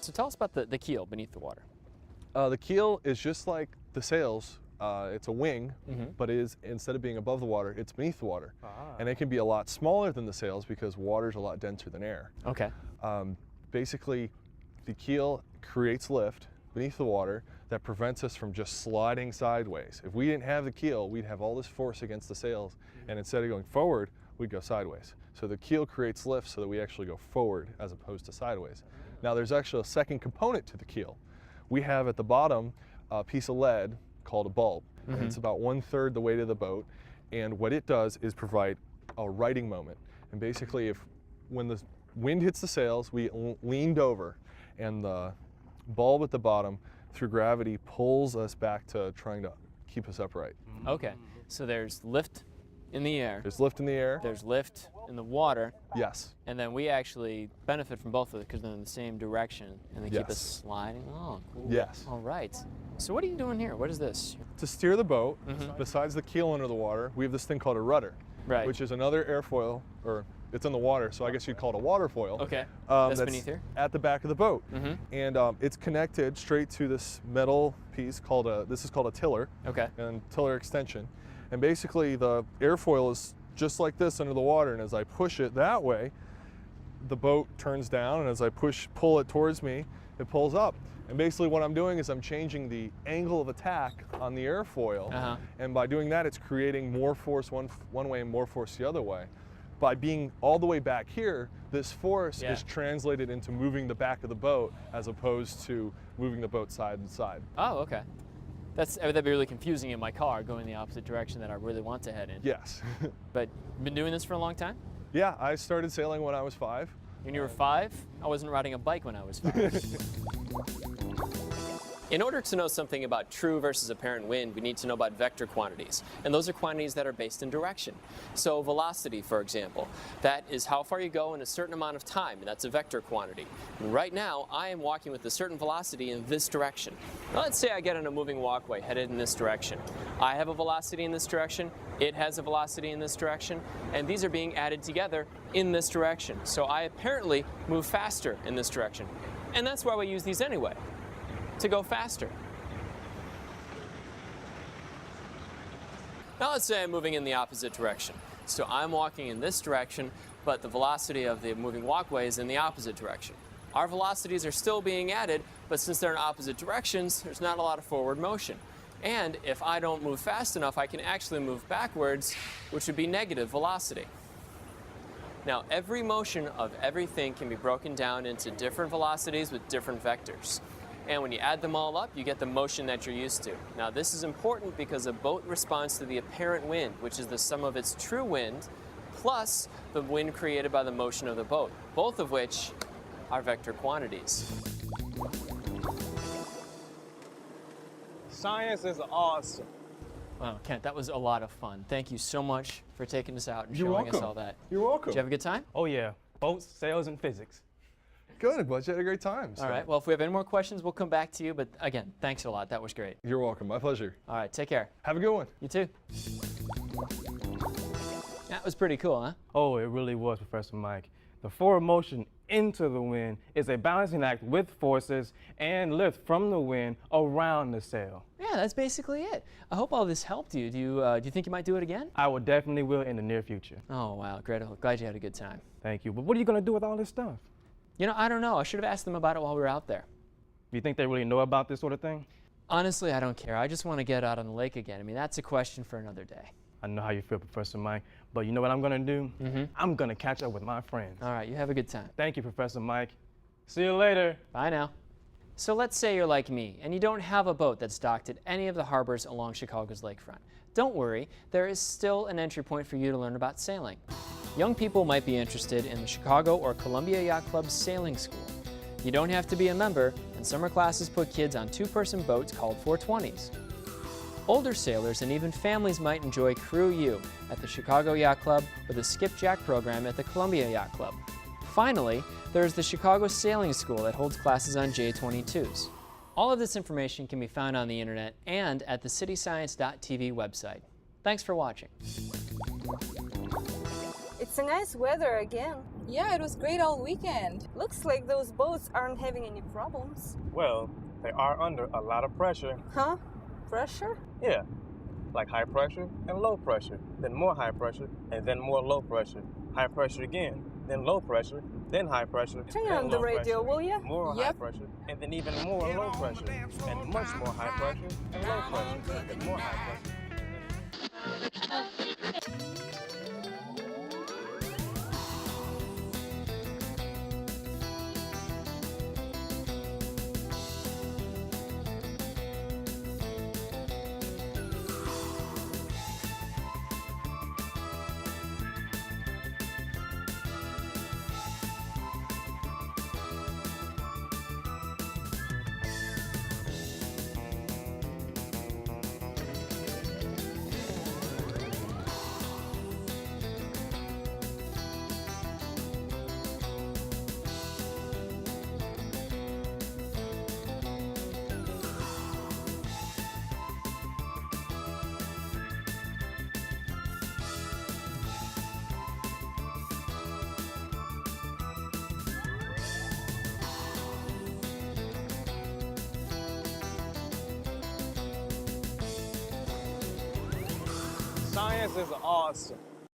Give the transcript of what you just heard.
So tell us about the keel beneath the water. The keel is just like the sails. It's a wing, but instead of being above the water, it's beneath the water. And it can be a lot smaller than the sails because water is a lot denser than air. Okay. Basically, the keel creates lift beneath the water that prevents us from just sliding sideways. If we didn't have the keel, we'd have all this force against the sails, and instead of going forward, we'd go sideways. So the keel creates lift so that we actually go forward as opposed to sideways. Now there's actually a second component to the keel. We have at the bottom a piece of lead called a bulb. And it's about 1/3 the weight of the boat, and what it does is provide a righting moment. And basically, when the wind hits the sails, we leaned over, and the bulb at the bottom, through gravity, pulls us back to trying to keep us upright. Okay, so there's lift in the air. There's lift in the air. There's lift in the water. Yes. And then we actually benefit from both of it because they're in the same direction, and they keep us sliding along. Cool. Yes. All right. So what are you doing here? What is this? To steer the boat, besides the keel under the water, we have this thing called a rudder, which is another airfoil, or it's in the water, so I guess you'd call it a waterfoil. Okay. That's beneath here? At the back of the boat. And it's connected straight to this metal piece called this is called a tiller. Okay. And tiller extension. And basically the airfoil is just like this under the water, and as I push it that way, the boat turns down, and as I pull it towards me, it pulls up. And basically what I'm doing is I'm changing the angle of attack on the airfoil, and by doing that, it's creating more force one way and more force the other way. By being all the way back here, this force is translated into moving the back of the boat as opposed to moving the boat side to side. Oh, okay. That'd be really confusing in my car, going the opposite direction that I really want to head in. Yes. But been doing this for a long time? Yeah, I started sailing when I was 5. When you were 5? I wasn't riding a bike when I was 5. In order to know something about true versus apparent wind, we need to know about vector quantities. And those are quantities that are based in direction. So velocity, for example, that is how far you go in a certain amount of time, and that's a vector quantity. And right now, I am walking with a certain velocity in this direction. Now let's say I get on a moving walkway headed in this direction. I have a velocity in this direction, it has a velocity in this direction, and these are being added together in this direction. So I apparently move faster in this direction. And that's why we use these anyway, to go faster. Now let's say I'm moving in the opposite direction. So I'm walking in this direction, but the velocity of the moving walkway is in the opposite direction. Our velocities are still being added, but since they're in opposite directions, there's not a lot of forward motion. And if I don't move fast enough, I can actually move backwards, which would be negative velocity. Now, every motion of everything can be broken down into different velocities with different vectors. And when you add them all up, you get the motion that you're used to. Now, this is important because a boat responds to the apparent wind, which is the sum of its true wind, plus the wind created by the motion of the boat, both of which are vector quantities. Science is awesome. Wow, Kent, that was a lot of fun. Thank you so much for taking us out and showing us all that. You're welcome. Did you have a good time? Oh yeah, boats, sails, and physics. Good, but you had a great time. All right, well, if we have any more questions, we'll come back to you. But again, thanks a lot. That was great. You're welcome. My pleasure. All right, take care. Have a good one. You too. That was pretty cool, huh? Oh, it really was, Professor Mike. The forward motion into the wind is a balancing act with forces and lift from the wind around the sail. Yeah, that's basically it. I hope all this helped you. Do you think you might do it again? I will definitely will in the near future. Oh, wow, great. I'm glad you had a good time. Thank you. But what are you going to do with all this stuff? You know, I don't know. I should have asked them about it while we were out there. Do you think they really know about this sort of thing? Honestly, I don't care. I just want to get out on the lake again. I mean, that's a question for another day. I know how you feel, Professor Mike, but you know what I'm going to do? I'm going to catch up with my friends. All right, you have a good time. Thank you, Professor Mike. See you later. Bye now. So let's say you're like me, and you don't have a boat that's docked at any of the harbors along Chicago's lakefront. Don't worry, there is still an entry point for you to learn about sailing. Young people might be interested in the Chicago or Columbia Yacht Club Sailing School. You don't have to be a member, and summer classes put kids on two-person boats called 420s. Older sailors and even families might enjoy Crew U at the Chicago Yacht Club or the Skipjack program at the Columbia Yacht Club. Finally, there's the Chicago Sailing School that holds classes on J-22s. All of this information can be found on the internet and at the cityscience.tv website. Thanks for watching. It's a nice weather again. Yeah, it was great all weekend. Looks like those boats aren't having any problems. Well, they are under a lot of pressure. Huh? Pressure? Yeah, like high pressure and low pressure, then more high pressure, and then more low pressure. High pressure again, then low pressure, then high pressure. Turn then on the low radio, pressure, will ya? More high Yep. pressure, and then even more low pressure, and much more high pressure, and low pressure, and more high pressure. Science is awesome.